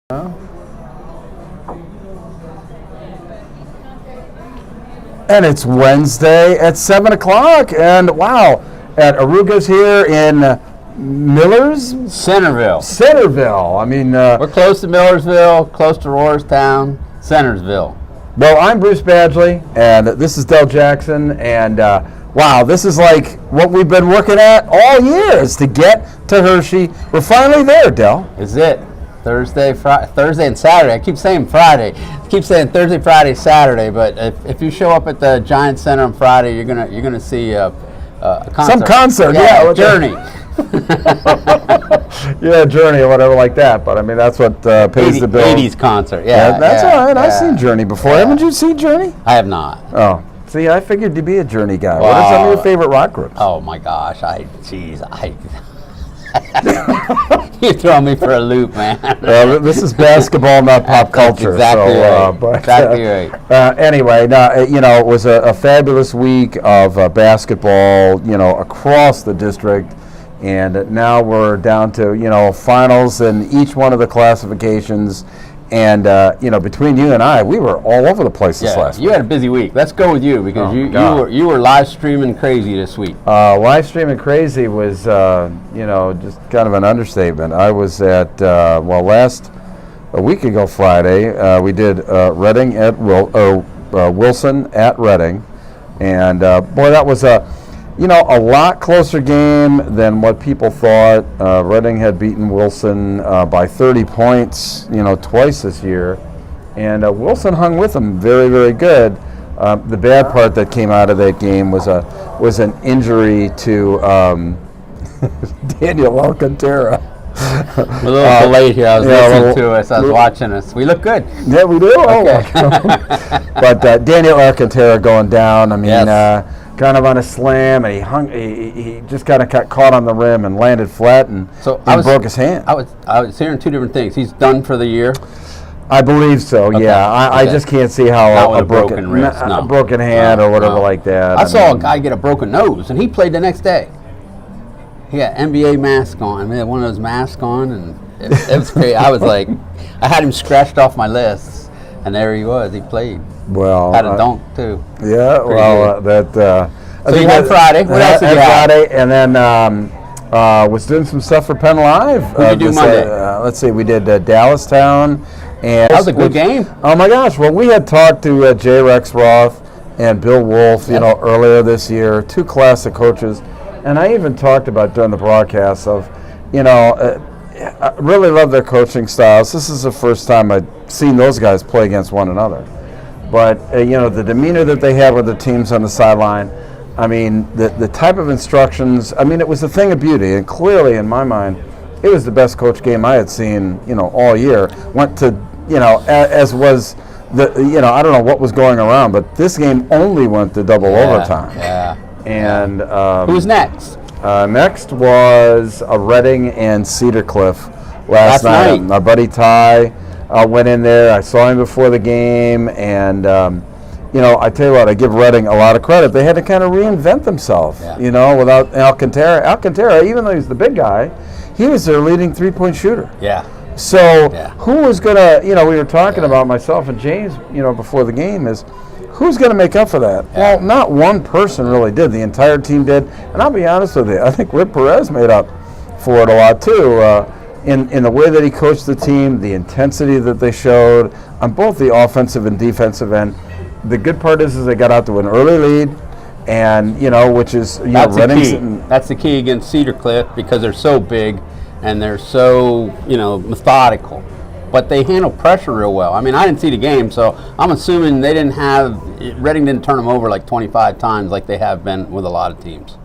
And it's Wednesday at 7 o'clock. And wow, at Aruga's here in Centerville. I mean, we're close to Millersville, close to Rohrerstown, Centersville. Well, I'm Bruce Badgley, and this is Del Jackson. And wow, this is like what we've been working at all year is to get to Hershey. We're finally there, Del. Is it? Thursday and Saturday. I keep saying Friday. I keep saying Thursday, Friday, Saturday. But if you show up at the Giant Center on Friday, you're gonna see a concert. Some concert, yeah. Journey. Yeah, Journey or whatever like that. But I mean, that's what pays the bills. 80s concert. Yeah, that's all right. Yeah. I've seen Journey before. Yeah. Haven't you seen Journey? I have not. Oh, see, I figured you'd be a Journey guy. Wow. What are some of your favorite rock groups? Oh my gosh, you throw me for a loop, man. This is basketball, not pop culture. Exactly so, right. Exactly right. Anyway, it was a fabulous week of basketball, across the district, and now we're down to finals in each one of the classifications. And between you and I, we were all over the place this last week. You had a busy week. Let's go with you because you were live streaming crazy this week. Live streaming crazy was just kind of an understatement. I was at a week ago Friday, we did Reading at Wilson at Reading, and boy, that was a lot closer game than what people thought. Reading had beaten Wilson by 30 points, twice this year. And Wilson hung with them very, very good. The bad part that came out of that game was an injury to Daniel Alcantara. A little delayed here. I was listening to us. I was watching us. We look good. Yeah, we do. Okay. But Daniel Alcantara going down. I mean, yes. Kind of on a slam, and he just kind of got caught on the rim and landed flat and broke his hand. I was hearing two different things. He's done for the year. I believe so. Okay. Yeah, I just can't see how a broken wrist, a broken hand or whatever like that. I saw a guy get a broken nose, and he played the next day. He had NBA mask on. He had one of those masks on, and it was crazy. I was like, I had him scratched off my list, and there he was. He played. Well, had a dunk too. Yeah, So you had Friday. What else did you have? Friday, and then was doing some stuff for Penn Live. What did you do Monday? Let's see, we did Dallastown, and that was a good game. Oh my gosh! Well, we had talked to Jay Rexroth and Bill Wolf, earlier this year, two classic coaches, and I even talked about during the broadcast of, I really love their coaching styles. This is the first time I'd seen those guys play against one another. But, the demeanor that they had with the teams on the sideline, I mean, the type of instructions, I mean, it was a thing of beauty. And clearly, in my mind, it was the best coach game I had seen, all year. Went to, as was the, I don't know what was going around, but this game only went to double overtime. Yeah. And who's next? Next was Reading and Cedar Cliff last night. My buddy Ty went in there. I saw him before the game, and I tell you what, I give Reading a lot of credit. They had to kind of reinvent themselves, without Alcantara. Alcantara, even though he's the big guy, he was their leading three-point shooter. Yeah. So who was going to, we were talking about myself and James, before the game is, who's going to make up for that? Yeah. Well, not one person really did. The entire team did. And I'll be honest with you, I think Rick Perez made up for it a lot too. In the way that he coached the team, the intensity that they showed on both the offensive and defensive end. The good part is they got out to an early lead, and which is that's the key. That's the key against Cedar Cliff because they're so big and they're so methodical, but they handle pressure real well. I mean, I didn't see the game, so I'm assuming Reading didn't turn them over like 25 times like they have been with a lot of teams.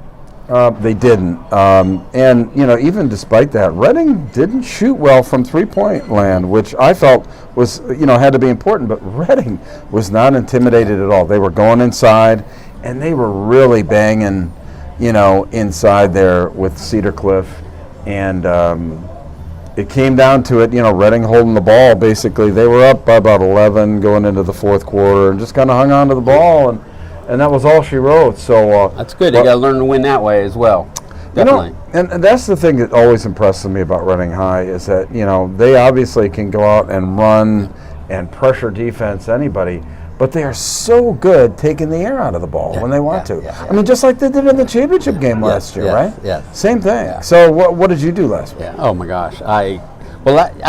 They didn't, and even despite that, Reading didn't shoot well from three-point land, which I felt was had to be important. But Reading was not intimidated at all. They were going inside, and they were really banging, inside there with Cedar Cliff, and it came down to it. Reading holding the ball. Basically, they were up by about 11 going into the fourth quarter, and just kind of hung on to the ball and that was all she wrote. So that's good. You got to learn to win that way as well. definitely. And that's the thing that always impresses me about Reading High is that, they obviously can go out and run and pressure defense anybody, but they are so good taking the air out of the ball when they want to. yeah. I mean, just like they did in the championship game last year, right? Yes. Same thing. Yeah. So what did you do last week? Yeah. Oh my gosh. I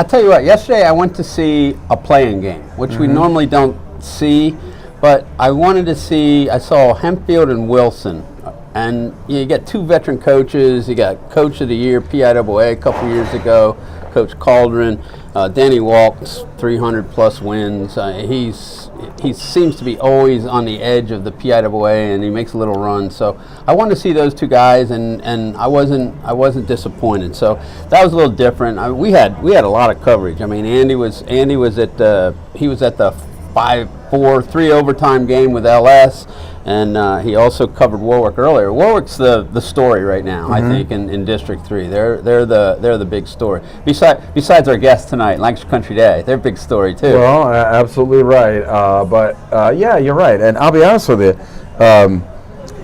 tell you what. Yesterday I went to see a playing game, which we normally don't see, but I wanted to see. I saw Hempfield and Wilson, and you get two veteran coaches. You got Coach of the Year PIAA a couple years ago, Coach Cauldron. Danny Walks, 300 plus wins. He seems to be always on the edge of the PIAA, and he makes a little run. So I wanted to see those two guys, and I wasn't disappointed. So that was a little different. We had a lot of coverage. I mean, Andy was at the 5-4 3 overtime game with LS. And he also covered Warwick earlier. Warwick's the story right now, I think, in District 3. They're the big story. Besides our guest tonight, Lancaster Country Day, they're a big story too. Well, absolutely right. But yeah, you're right. And I'll be honest with you,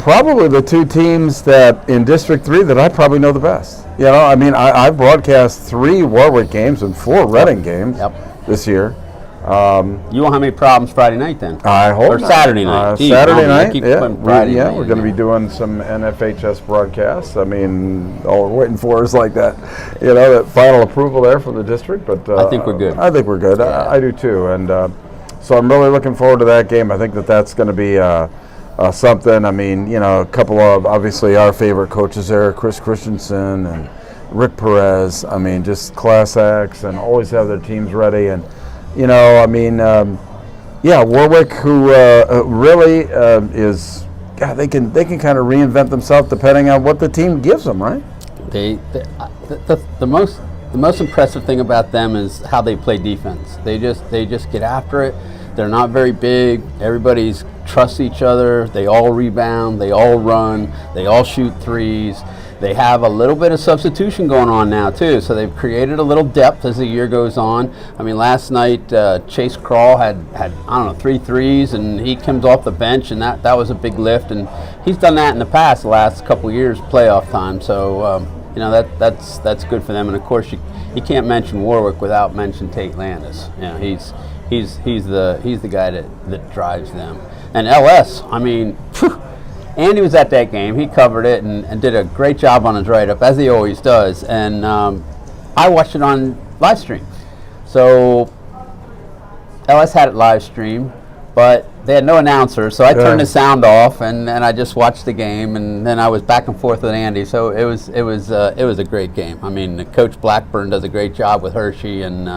probably the two teams that in District 3 that I probably know the best. I mean, I broadcast 3 Warwick games and 4 Reading games this year. You won't have any problems Friday night then? I hope or not. Saturday night. Saturday night, Friday night, we're going to be doing some NFHS broadcasts. I mean, all we're waiting for is like that final approval there from the district. But I think we're good. I think we're good. Yeah. I do too. And so I'm really looking forward to that game. I think that's going to be something. I mean, a couple of obviously our favorite coaches there, Chris Christensen and Rick Perez. I mean, just class acts and always have their teams ready. And Warwick, who really is, God, they can kind of reinvent themselves depending on what the team gives them, right? The most impressive thing about them is how they play defense. They just get after it. They're not very big. Everybody's trusts each other. They all rebound. They all run. They all shoot threes. They have a little bit of substitution going on now too, so they've created a little depth as the year goes on. I mean, last night Chase Crawl had 3 threes, and he comes off the bench, and that was a big lift. And he's done that in the past, the last couple of years, playoff time. So that's good for them. And of course, you can't mention Warwick without mentioning Tate Landis. He's the guy that drives them. And LS, I mean. Andy was at that game. He covered it and did a great job on his write-up, as he always does. And I watched it on live stream. So LS had it live stream, but they had no announcer. So I turned the sound off, and I just watched the game. And then I was back and forth with Andy. So it was a great game. I mean, Coach Blackburn does a great job with Hershey, and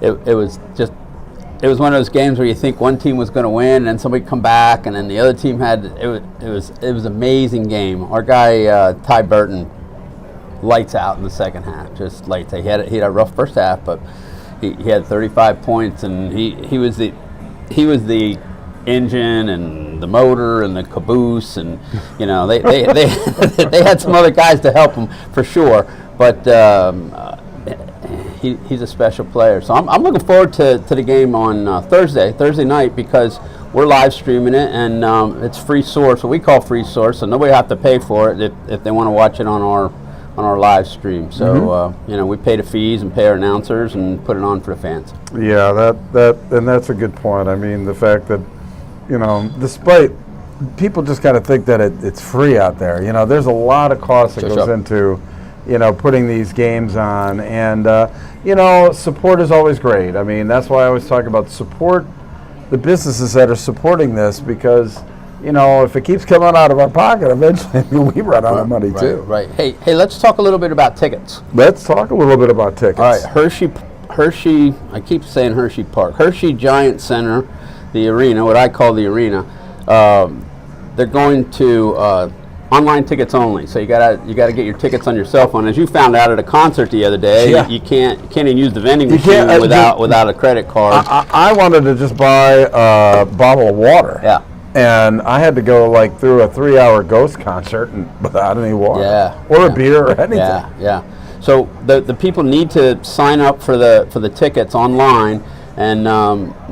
it was one of those games where you think one team was going to win, and then somebody come back, and then the other team had it was an amazing game. Our guy Ty Burton, lights out in the second half, just lights out. He had a rough first half, but he had 35 points, and he was the engine and the motor and the caboose, and they had some other guys to help him for sure, but. He's a special player. So I'm looking forward to the game on Thursday night, because we're live streaming it, and it's free source, what we call free source, so nobody have to pay for it if they want to watch it on our live stream. So we pay the fees and pay our announcers and put it on for the fans. Yeah, that's a good point. I mean, the fact that despite people just kind of think that it's free out there. There's a lot of cost that goes into putting these games on, and support is always great. I mean, that's why I always talk about support the businesses that are supporting this, because if it keeps coming out of our pocket, eventually we run out of money too. Right. Hey, let's talk a little bit about tickets. Let's talk a little bit about tickets. All right, Hershey. I keep saying Hershey Park, Hershey Giant Center, the arena, what I call the arena. They're going to. Online tickets only, so you gotta get your tickets on your cell phone. As you found out at a concert the other day, you can't even use the vending machine without a credit card. I wanted to just buy a bottle of water. Yeah. And I had to go through a 3-hour Ghost concert without any water, or a beer or anything. Yeah. So the people need to sign up for the tickets online. And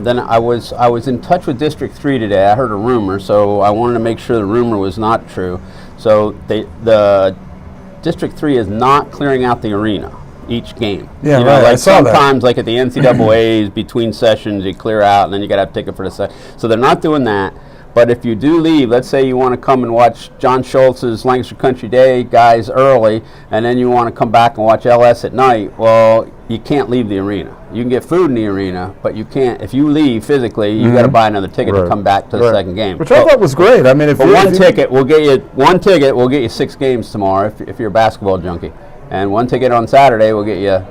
then I was in touch with District 3 today. I heard a rumor, so I wanted to make sure the rumor was not true. So the District 3 is not clearing out the arena each game. Yeah, you know, right, I like saw that. sometimes, like at the NCAA's, between sessions, you clear out, and then you got to have a ticket for the set. So they're not doing that. But if you do leave, let's say you want to come and watch John Schultz's Lancaster Country Day guys early, and then you want to come back and watch LS at night, well, you can't leave the arena. You can get food in the arena, but you can't. If you leave physically, you got to buy another ticket to come back to the second game. Which I thought was great. I mean, if But you, one ticket will get you 6 games tomorrow if you're a basketball junkie, and one ticket on Saturday will get you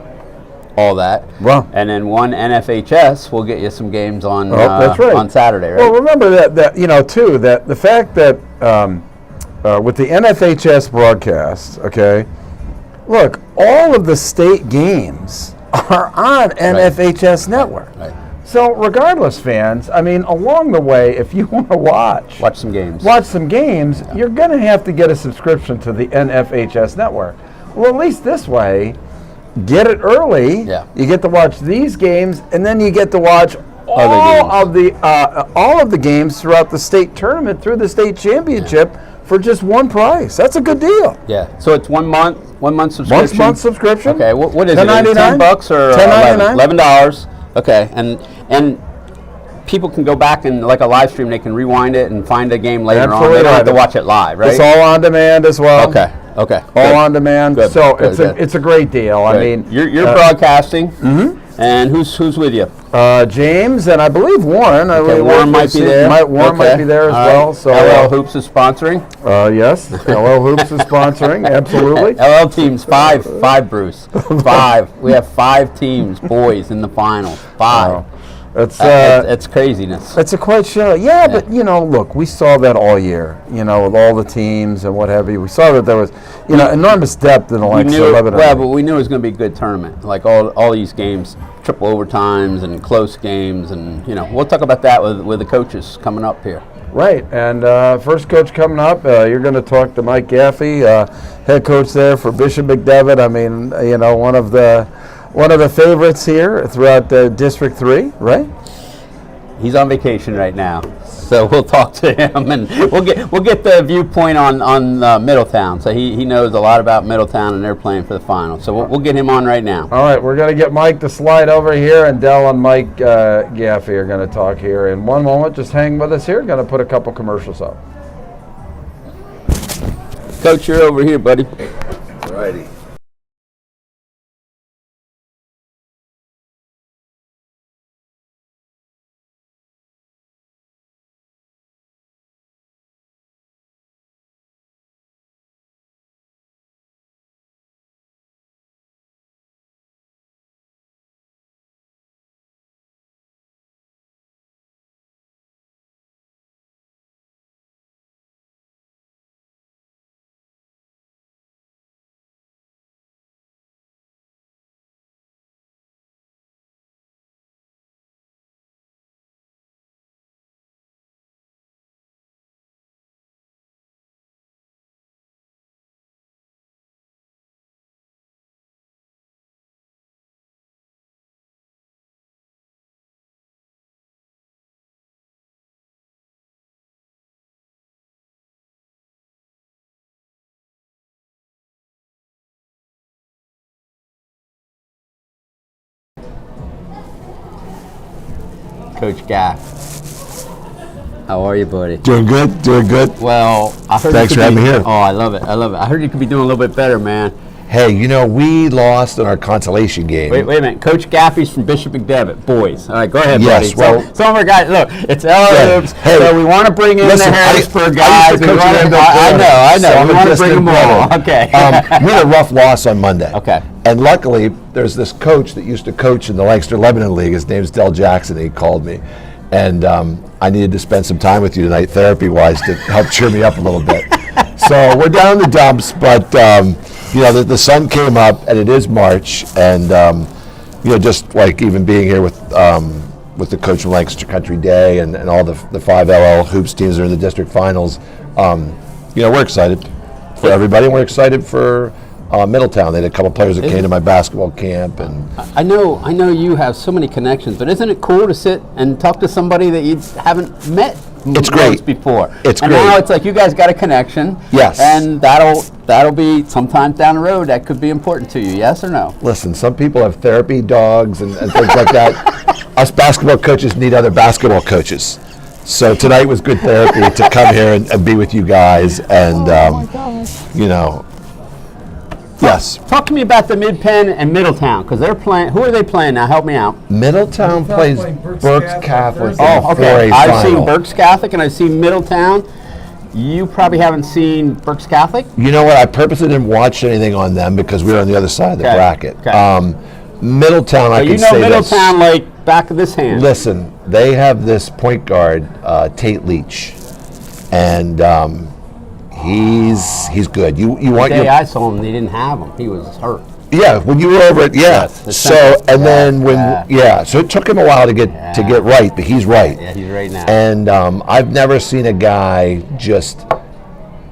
all that. Wow. And then one NFHS will get you some games on that's right. on Saturday, right? Well, remember that you know too that the fact that with the NFHS broadcast, okay, look, all of the state games are on NFHS network. Right. So regardless, fans, I mean, along the way, if you want to watch some games. you're going to have to get a subscription to the NFHS network. Well, at least this way, get it early. Yeah. You get to watch these games, and then you get to watch all of the games throughout the state tournament through the state championship for just one price. That's a good deal. Yeah. So it's 1 month subscription. 1 month subscription. Okay. What is it? $10.99? $10 or $10.99? $11? Okay. And people can go back and, like a live stream, they can rewind it and find a game later on. Absolutely They don't have to right. watch it live, right? It's all on demand as well. Okay. Okay. All Good. on demand. Good. So Good. it's a great deal. I Good. mean, you're broadcasting. Mm-hmm. And who's with you? James and I believe Warren. Okay, Warren might be there. Warren might be there as All well. right. So LL Hoops is sponsoring. yes, LL Hoops is sponsoring. Absolutely. LL teams five, Bruce. 5. We have 5 teams, boys, in the finals. 5. Wow. It's craziness. It's a quite show. Yeah, but you know, look, we saw that all year. You know, with all the teams and what have you. We saw that there was, you know, enormous depth in the Lancaster 11. Well, but we knew it was going to be a good tournament. Like all these games, triple overtimes and close games, and you know, we'll talk about that with the coaches coming up here. Right, and first coach coming up, you're going to talk to Mike Gaffey, head coach there for Bishop McDevitt. I mean, you know, one of the favorites here throughout District 3, right? He's on vacation right now, so we'll talk to him and we'll get the viewpoint on Middletown. So he knows a lot about Middletown, and they're playing for the final. So we'll get him on right now. All right, we're going to get Mike to slide over here, and Dell and Mike Gaffey are going to talk here in one moment. Just hang with us here. Going to put a couple commercials up. Coach, you're over here, buddy. All righty. Coach Gaff. How are you, buddy? Doing good, doing good. Well, I heard Thanks for having me here. Oh, I love it. I heard you could be doing a little bit better, man. Hey, you know, we lost in our consolation game. Wait a minute. Coach Gaffey's from Bishop McDevitt, boys. All right, go ahead, Yes, buddy. well- Some of our guys, look, it's LL Yeah. Hoops, Hey, so we want to bring in listen, the Harrisburg I guys. used to We coach wanna- at Randolph I County, know. so I'm We a want to distant bring them all. brother. Okay. We had a rough loss on Monday. Okay. And luckily, there's this coach that used to coach in the Lancaster Lebanon League. His name's Del Jackson. He called me. And I needed to spend some time with you tonight, therapy-wise, to help cheer me up a little bit. So we're down in the dumps, but you know, the sun came up, and it is March, and you know, just like even being here with the coach from Lancaster Country Day and all the 5 LL Hoops teams that are in the district finals, you know, we're excited for everybody, and we're excited for Middletown. They had a couple players that came to my basketball camp, and I know you have so many connections, but isn't it cool to sit and talk to somebody that you haven't met It's once great. before? It's and great. now it's like you guys got a connection. Yes. And that'll that'll be sometime down the road. That could be important to you. Yes or no? Listen, some people have therapy dogs and things like that. Us basketball coaches need other basketball coaches. So tonight was good therapy to come here and be with you guys. And, you know, yes. Talk to me about the Mid-Penn and Middletown, because they're playing. Who are they playing now? Help me out. Middletown plays playing Berks Berks Catholic. Catholic in the 4A I've final. seen Berks Catholic and I've seen Middletown. You probably haven't seen Berks Catholic. You know what? I purposely didn't watch anything on them because we were on the other side of the Okay, bracket. okay. Middletown, I So can you know say Middletown this. like back of this hand. Listen, they have this point guard, Tate Leach, and he's good. You want The day your I saw him, they didn't have him. He was hurt. yeah. When you were over it, yeah. Yes, the So center. and then when Yeah. so it took him a while to get right, but he's right. Yeah, he's right now. And I've never seen a guy just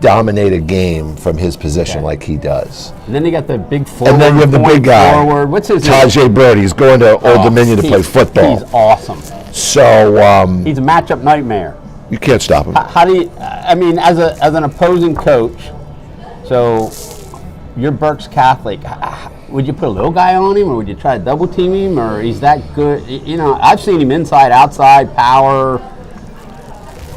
dominate a game from his position like he does. And then they got the big forward. And then you have the point big guy, forward. What's his name? Tajay Brody. He's going to Old Oh, Dominion to play he's- football. He's awesome. So He's a matchup nightmare. you can't stop him. How do you? I mean, as an opposing coach, so you're Berks Catholic. Would you put a little guy on him, or would you try to double team him, or he's that good? You know, I've seen him inside, outside, power.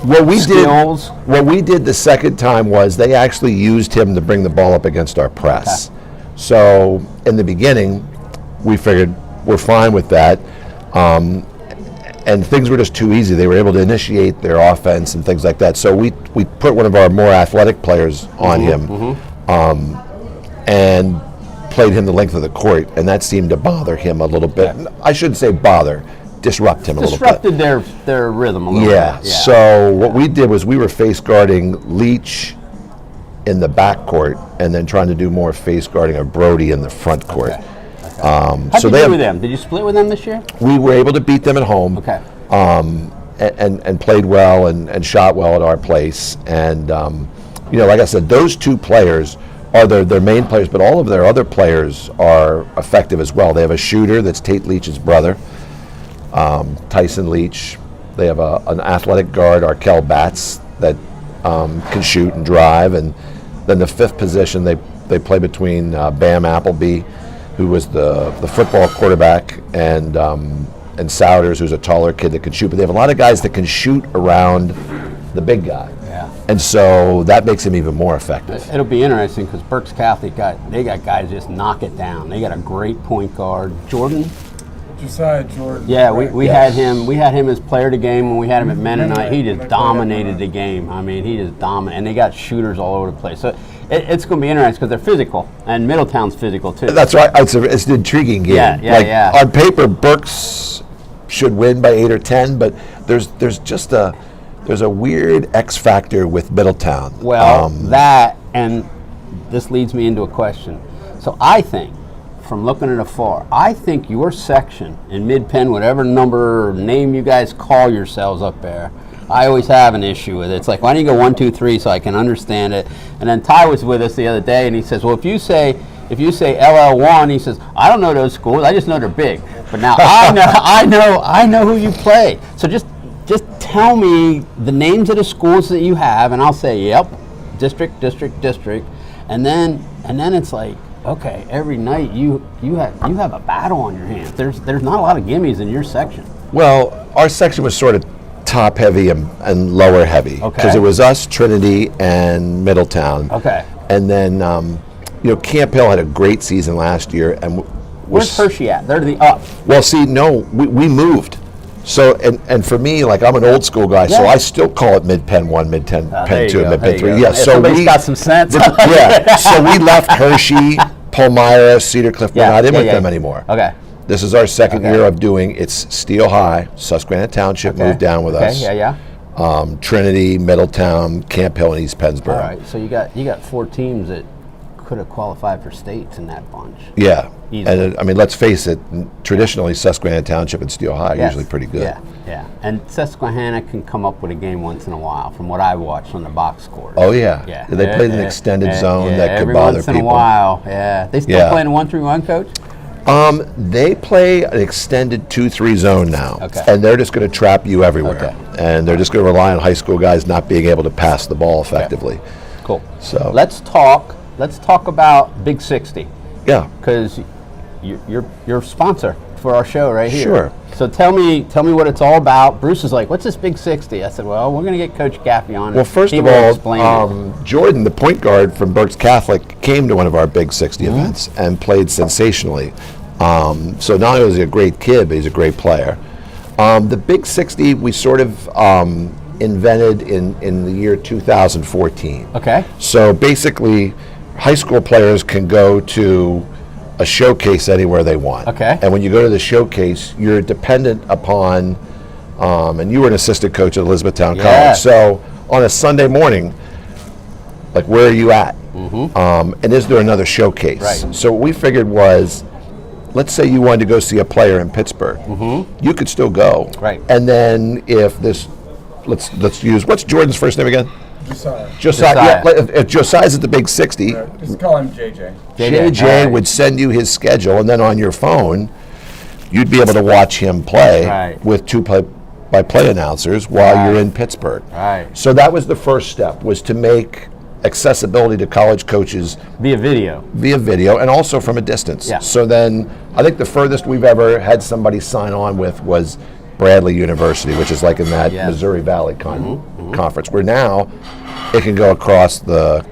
What we skills. did, what we did the second time was they actually used him to bring the ball up against our press. So in the beginning, we figured we're fine with that, and things were just too easy. They were able to initiate their offense and things like that. So we put one of our more athletic players on him, and played him the length of the court, and that seemed to bother him a little bit. I shouldn't say bother, disrupt him a little bit. Disrupted their rhythm a little Yeah. bit. So what we did was we were face guarding Leach in the back court, and then trying to do more face guarding of Brody in the front court. Okay. How'd So you they do have- with them? Did you split with them this year? we were able to beat them at home. Okay. And played well and shot well at our place. And you know, like I said, those two players are their main players, but all of their other players are effective as well. They have a shooter that's Tate Leach's brother, Tyson Leach. They have an athletic guard, Arkell Batts, that can shoot and drive. And then the fifth position, they play between Bam Appleby, who was the football quarterback, and Souders, who's a taller kid that can shoot. But they have a lot of guys that can shoot around the big guy. Yeah. And so that makes him even more effective. It'll be interesting because Berks Catholic got guys just knock it down. They got a great point guard, Jordan. Josiah Jordan. Yeah, we Yes. had him as player of the game when we had him at Mennonite. He just dominated the game. I mean, he just dominated, and they got shooters all over the place. So it's going to be interesting because they're physical, and Middletown's physical too. That's right. It's an intriguing game. Yeah, yeah, like, yeah. On paper, Berks should win by 8 or 10, but there's just a weird X factor with Middletown. Well, that, and this leads me into a question. So I think, from looking at afar, I think your section in Mid-Penn, whatever number or name you guys call yourselves up there, I always have an issue with it. It's like, why don't you go 1, 2, 3 so I can understand it? And then Ty was with us the other day, and he says, well, if you say LL1, he says, I don't know those schools. I just know they're big. But now I know who you play. So just tell me the names of the schools that you have, and I'll say, yep, district, and then it's like, okay, every night you have a battle on your hands. There's not a lot of gimmies in your section. Well, our section was sort of top heavy and lower heavy because Okay. it was us, Trinity, and Middletown. Okay. And then Camp Hill had a great season last year, and Where's Hershey at? They're the up. Well, see, no, we moved. So and for me, like, I'm an old school guy, so Yeah. I still call it Mid-Penn 1, Mid-Penn there Penn you 2, go, Mid-Penn there you 3. go. Yeah, If so somebody's got some sense. yeah, so we left Hershey, Palmyra, Cedar Cliff. We're not in with them anymore. Okay. This is our second Okay. year of doing. It's Steel High, Susquehanna Township Okay. moved down with Okay, us. yeah. Trinity, Middletown, Camp Hill, and East Pennsboro. All right, so you got 4 teams that could have qualified for states in that bunch. Yeah, Easily. and I mean, let's face it. Traditionally, Susquehanna Township and Steel High are Yes. usually pretty good. Yeah. And Susquehanna can come up with a game once in a while, from what I watched on the box scores. Oh yeah, Yeah. They played an extended zone that could every bother once people. in a while. Yeah. They still Yeah. playing a 1-3-1, coach? They play an extended 2-3 zone now, Okay. and they're just going to trap you everywhere, Okay. and they're just going to rely on high school guys not being able to pass the ball effectively. Cool. So- let's talk let's talk about Big 60, Yeah. because you're a sponsor for our show right here. Sure. So tell me what it's all about. Bruce is like, what's this Big 60? I said, well, we're going to get Coach Gaffey on. Well, first He of will explain all, it. Jordan, the point guard from Berks Catholic, came to one of our Big 60 events and played sensationally. So not only was he a great kid, but he's a great player. The Big 60 we sort of invented in the year 2014. Okay. So basically, high school players can go to a showcase anywhere they want. Okay. And when you go to the showcase, you're dependent upon, and you were an assistant coach at Elizabethtown Yeah. College. So on a Sunday morning, like, where are you at? And is there another showcase? Right. So what we figured was, let's say you wanted to go see a player in Pittsburgh. You could still go. Right. And then if this, let's use, what's Jordan's first name again? Josiah. Josiah. Josiah. Yeah, if Josiah's at the Big 60, Just call him JJ. JJ Alright. would send you his schedule, and then on your phone, you'd be able to watch him play Right. with two play-by-play announcers while Right. you're in Pittsburgh. Right. So that was the first step, was to make accessibility to college coaches Via video. via video and also from a distance. Yeah. So then I think the furthest we've ever had somebody sign on with was Bradley University, which is like in that Yes. Missouri Valley conference, where now it can go across the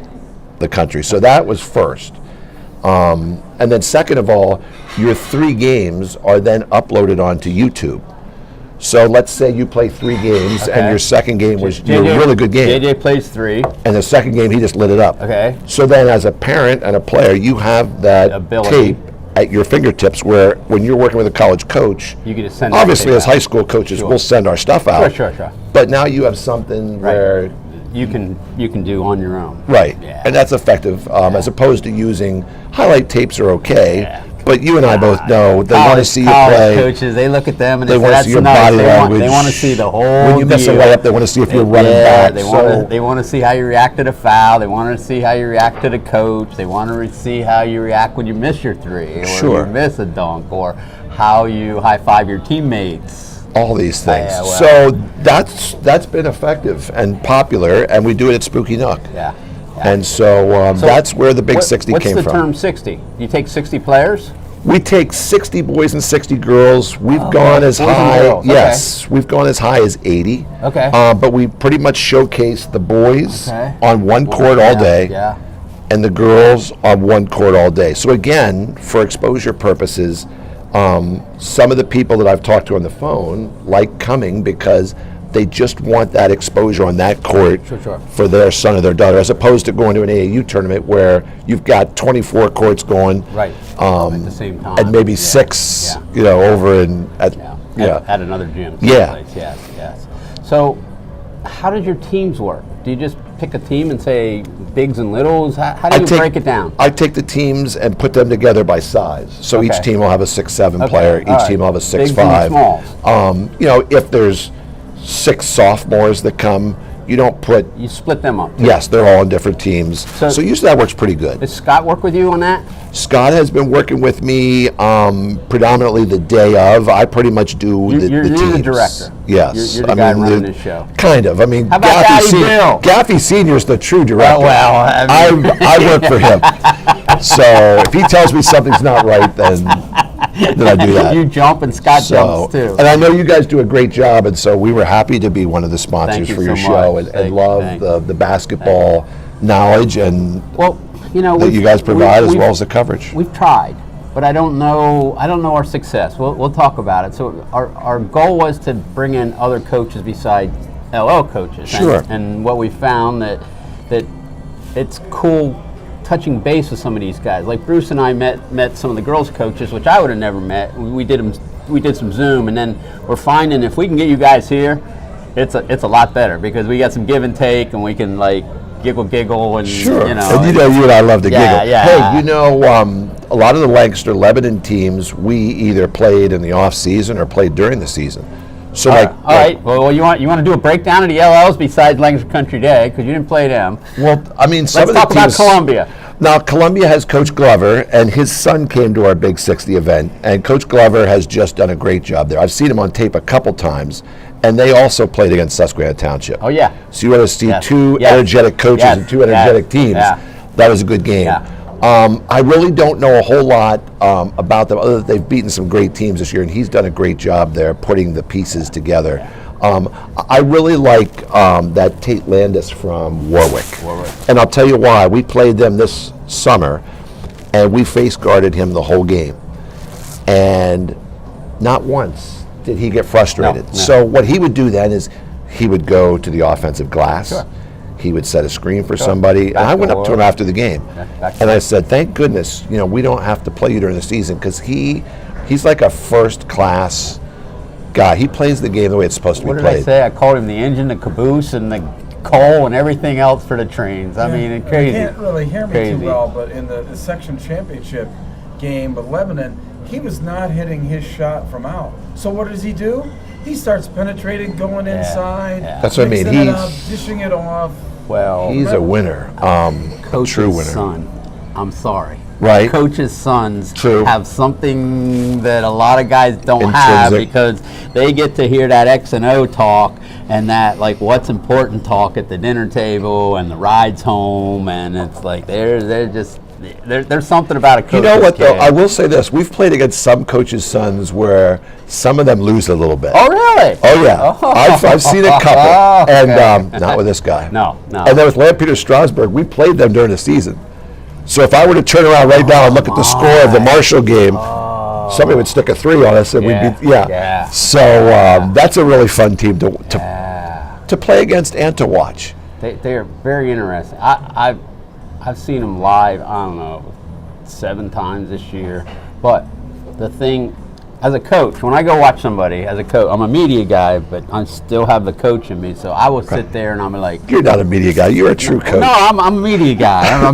country. So that was first. And then second of all, your 3 games are then uploaded onto YouTube. So let's say you play 3 games and Okay. your second game was your really good game. JJ plays 3. And the second game, he just lit it up. Okay. So then as a parent and a player, you have that Ability. tape at your fingertips where when you're working with a college coach, You can just send that obviously tape as out. high school coaches, Sure. we'll send our stuff out. Sure. But now you have something Right. where, You can do on your own. right, Yeah. and that's effective as opposed to using highlight tapes are okay, Yeah. but you and I both know they want to see you college play. coaches, they look at them and They they say, wanna that's see your nice. body They language. want to see the whole When you miss a deal. layup, they want to see if you're running back. They So- want to see how you react to the foul. They want to see how you react to the coach. They want to see how you react when you miss your 3 or Sure. you miss a dunk, or how you high five your teammates. all these things. Yeah, well. So that's been effective and popular, and we do it at Spooky Nook. Yeah. And so, So that's where the Big 60 came What's the from. term 60? You take 60 players? We take 60 boys and 60 girls. We've gone as boys and high, girls, okay. yes, we've gone as high as 80. Okay. But we pretty much showcase the boys Okay. on one court all Yeah, day, Yeah. and the girls on one court all day. So again, for exposure purposes, some of the people that I've talked to on the phone like coming because they just want that exposure on that court Sure. for their son or their daughter, as opposed to going to an AAU tournament where you've got 24 courts going, Right. At the same time. and maybe Yeah. 6, Yeah. over at Yeah. At another gym. Yeah. someplace. Yes. So, how did your teams work? Do you just pick a team and say bigs and littles? How do you break it down? I take the teams and put them together by size. So each Okay. team will have a 6'7" Okay, player. all Each right. team will have a Bigs and 6'5". smalls. If there's 6 sophomores that come, you don't put. You split them up. Yes, they're all on different teams. So usually that works pretty good. Does Scott work with you on that? Scott has been working with me predominantly the day of. I pretty much do You're the the teams. director. Yes. You're the guy running this show. Kind of. I mean, How about Daddy Bill? Gaffey Sr. is the true director. Oh, well, I mean- I work for him. So if he tells me something's not right, then I do that. You jump and Scott jumps too. And I know you guys do a great job, and so we were happy to be one of the sponsors Thank you for your so show, much. and Thank you, love thank the basketball knowledge and Well, that you guys provide, as well as the coverage. We've tried, but I don't know our success. We'll talk about it. So our goal was to bring in other coaches besides LL coaches. Sure. And what we found that it's cool touching base with some of these guys. Like Bruce and I met some of the girls coaches, which I would have never met. We did some Zoom, and then we're finding if we can get you guys here, it's a lot better because we got some give and take, and we can like giggle and Sure. you know. And you and I love to Yeah, giggle. yeah. Hey, a lot of the Lancaster Lebanon teams, we either played in the off season or played during the season. So All right. Well, you want to do a breakdown of the LLs besides Lancaster Country Day because you didn't play them. Well, I mean, some Let's of the talk about teams. Columbia. Now, Columbia has Coach Glover, and his son came to our Big 60 event, and Coach Glover has just done a great job there. I've seen him on tape a couple times, and they also played against Susquehanna Township. Oh yeah. So you want to see Yes. two Yes. energetic coaches Yes. and two energetic Yes. teams. Yeah. That was a good game. Yeah. I really don't know a whole lot about them, other than they've beaten some great teams this year, and he's done a great job there putting the pieces together. I really like that Tate Landis from Warwick. And I'll tell you why. We played them this summer, and we face guarded him the whole game. And not once did he get frustrated. No. So what he would do then is he would go to the offensive glass. Sure. He would set a screen for somebody. And I went up to him after the game, and I said, "Thank goodness, we don't have to play you during the season, because he's like a first-class guy. He plays the game the way it's supposed to What be did I played." say? I called him the engine, the caboose, and the coal, and everything else for the trains. I mean, it's crazy. You can't really hear me Crazy. too well, but in the section championship game with Lebanon, he was not hitting his shot from out. So what does he do? He starts penetrating, going inside. yeah. That's what I mean. mixing it up, He's- dishing it off. Well, He's a winner, coach's true winner. son. I'm sorry. Right. Coach's sons True. have something that a lot of guys don't have, Intrinsic. because they get to hear that X and O talk and that like what's important talk at the dinner table and the rides home, and it's like there's something about a coach's You know what, though? kid. I will say this. We've played against some coaches' sons where some of them lose a little bit. Oh really? Oh, yeah. I've seen a couple, and not with this guy. No. And then with Lampeter Strasburg, we played them during the season. So if I were to turn around right now and look at the score of the Marshall game, somebody would stick a 3 on us, and Yeah, we'd be, yeah. So that's a really fun team to play against and to watch. They are very interesting. I've seen them live, I don't know, 7 times this year. But the thing, as a coach, when I go watch somebody, as a coach, I'm a media guy, but I still have the coach in me. So I will sit there and I'm like, You're not a media guy. You're a true coach. no, I'm a media guy.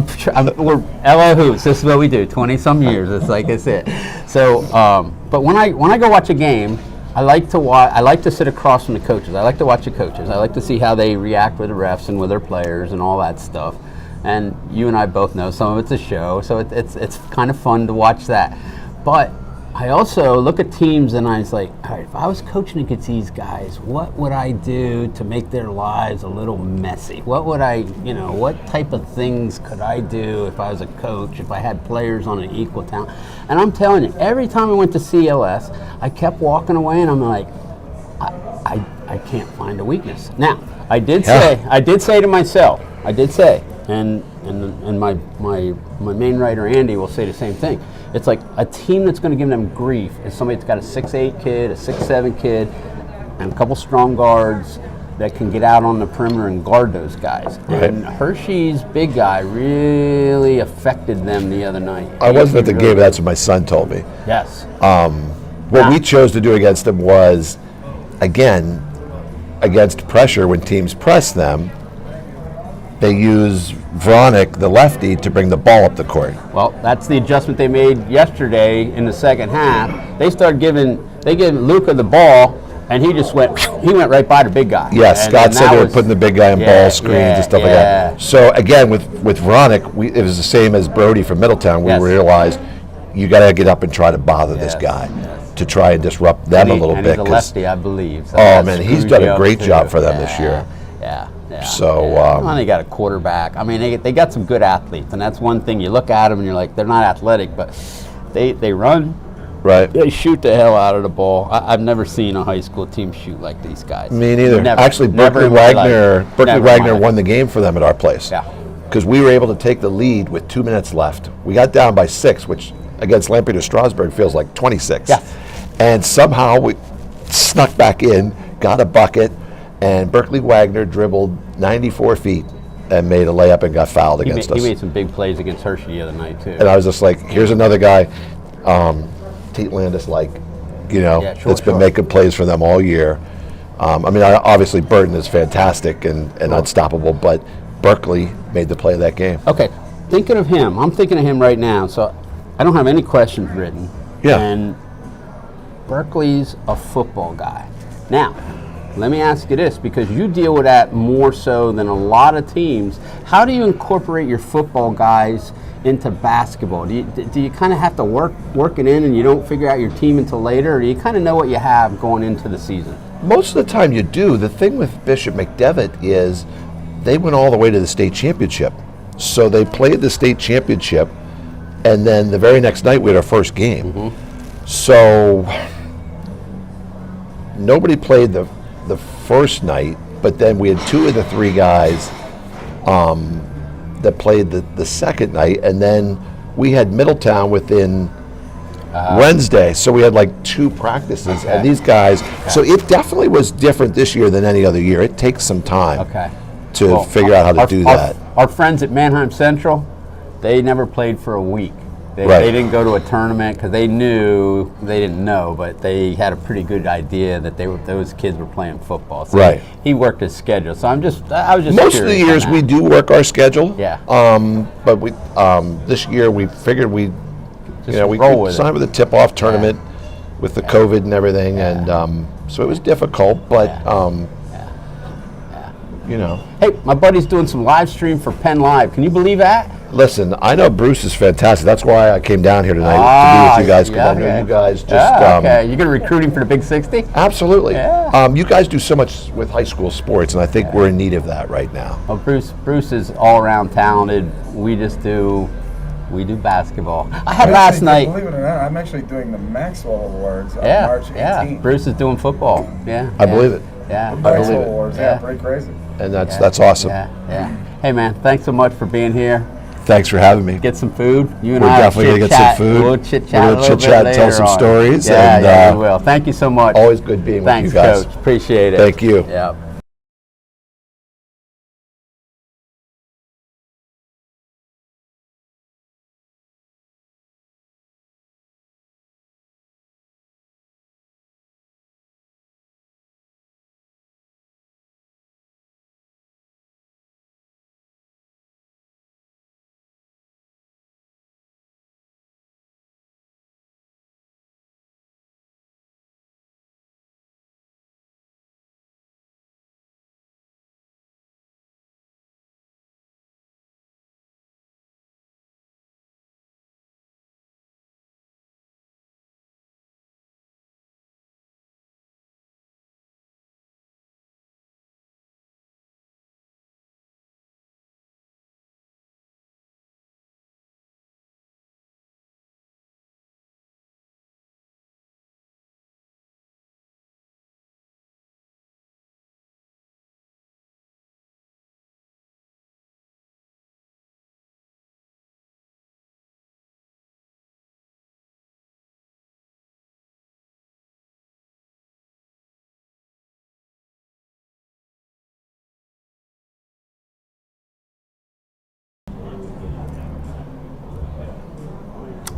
We're LO Hoops. This is what we do. 20-some years. It's like it's it. So, but when I go watch a game, I like to watch. I like to sit across from the coaches. I like to watch the coaches. I like to see how they react with the refs and with their players and all that stuff. And you and I both know some of it's a show, so it's kind of fun to watch that. But I also look at teams and I was like, all right, if I was coaching against these guys, what would I do to make their lives a little messy? What would what type of things could I do if I was a coach, if I had players on an equal talent? And I'm telling you, every time I went to CLS, I kept walking away and I'm like, I can't find a weakness. Now, I did say to myself, and my main writer Andy will say the same thing. It's like a team that's going to give them grief is somebody that's got a 6'8" kid, a 6'7" kid, and a couple strong guards that can get out on the perimeter and guard those guys. Right. And Hershey's big guy really affected them the other night. I wasn't at the He game, really- but that's what my son told me. Yes. What we chose to do against them was, again, against pressure, when teams press them, they use Vronic, the lefty, to bring the ball up the court. Well, that's the adjustment they made yesterday in the second half. They gave Luka the ball, and he went right by the big guy. Yeah, And Scott said that they were was- putting the big guy in ball screens and stuff like that. So again, with Vronic, it was the same as Brody from Middletown. We Yes. realized you got to get up and try to bother this Yes, guy yes. to try and disrupt them a little and bit. he's a 'cause- lefty, I believe. So Oh, that man, he's screwed done you a up, great too. job for them this year. Yeah. So, Well, they got a quarterback. I mean, they got some good athletes, and that's one thing. You look at them and you're like, they're not athletic, but they run. Right. They shoot the hell out of the ball. I've never seen a high school team shoot like these guys. Me neither. Never. Actually, Never Berkeley in my life. Wagner Never in my life. won the game for them at our place. Yeah. Because we were able to take the lead with 2 minutes left. We got down by 6, which against Lampeter Strasburg feels like 26. Yeah. And somehow we snuck back in, got a bucket, and Berkeley Wagner dribbled 94 feet and made a layup and got fouled against He us. made some big plays against Hershey the other night, too. And I was just like, here's another guy, Tate Landis, Yeah, sure, that's been sure. making plays for them all year. Obviously Burton is fantastic and unstoppable, but Berkeley made the play of that game. Okay, thinking of him, I'm thinking of him right now, so I don't have any questions written. Yeah. And Berkeley's a football guy. Now, let me ask you this, because you deal with that more so than a lot of teams. How do you incorporate your football guys into basketball? Do you kind of have to work it in and you don't figure out your team until later, or do you kind of know what you have going into the season? Most of the time you do. The thing with Bishop McDevitt is they went all the way to the state championship. So they played the state championship, and then the very next night we had our first game. So nobody played the first night, but then we had 2 of the 3 guys that played the second night, and then we had Middletown within Wednesday, so we had like 2 practices, and these guys. So it definitely was different this year than any other year. It takes some time to figure out how to do that. Our friends at Manheim Central, they never played for a week. They didn't go to a tournament because they didn't know, but they had a pretty good idea that those kids were playing football. So he worked his schedule. So I was just most of the years we do work our schedule. Yeah. But we this year we figured we could sign with a tip-off tournament with the COVID and everything, and so it was difficult, but Hey, my buddy's doing some live stream for Penn Live. Can you believe that? Listen, I know Bruce is fantastic. That's why I came down here tonight to be with you guys, because I know you guys just... You're going to recruit him for the Big 60? Absolutely. Yeah. You guys do so much with high school sports, and I think we're in need of that right now. Well, Bruce is all-around talented. We do basketball. I had last night... Believe it or not, I'm actually doing the Maxwell Awards on Yeah, March 18th. yeah. Bruce is doing football. Yeah. I believe it. Yeah. I Maxwell believe it. Awards, Yeah. pretty crazy. And that's awesome. Yeah. Hey, man, thanks so much for being here. Thanks for having me. Get some food. You and We're I definitely going to get some food. We'll chit-chat We're a going to little chit-chat bit and tell later some on. stories. Yeah, and, we will. Thank you so much. Always good being with you guys. Thanks, Coach. Appreciate it. Thank you. Yeah.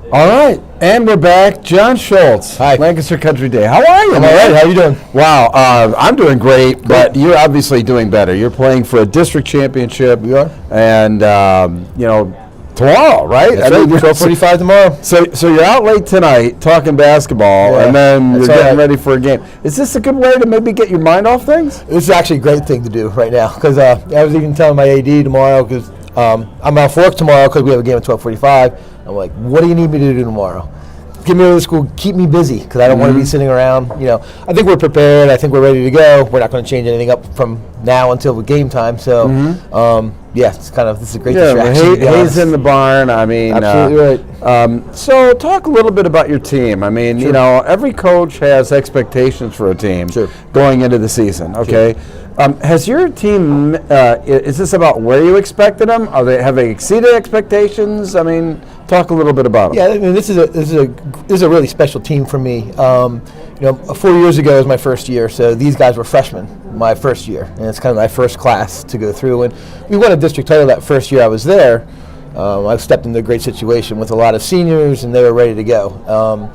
All right, and we're back. John Schultz, Hi. Lancaster Country Day. How are you, I'm man? all right. How you doing? Wow, I'm doing great, but you're obviously doing better. You're playing for a district championship. We are. And, tomorrow, right? That's right. 12:45 tomorrow. So you're out late tonight talking basketball, Yeah, and then you're that's all getting right. ready for a game. Is this a good way to maybe get your mind off things? This is actually a great thing to do right now because I was even telling my AD tomorrow because I'm out for work tomorrow because we have a game at 12:45. I'm like, what do you need me to do tomorrow? Get me to school, keep me busy because I don't want to be sitting around. I think we're prepared. I think we're ready to go. We're not going to change anything up from now until the game time. So, this is a great distraction. to be Hayes honest. in the barn. I mean, Absolutely right. So talk a little bit about your team. I mean, every coach has expectations for a team Sure. going into the season. Okay, has your team? Is this about where you expected them? Have they exceeded expectations? I mean, talk a little bit about them. Yeah, I mean, this is a really special team for me. 4 years ago was my first year, so these guys were freshmen my first year, and it's kind of my first class to go through. And we won a district title that first year I was there. I stepped into a great situation with a lot of seniors, and they were ready to go.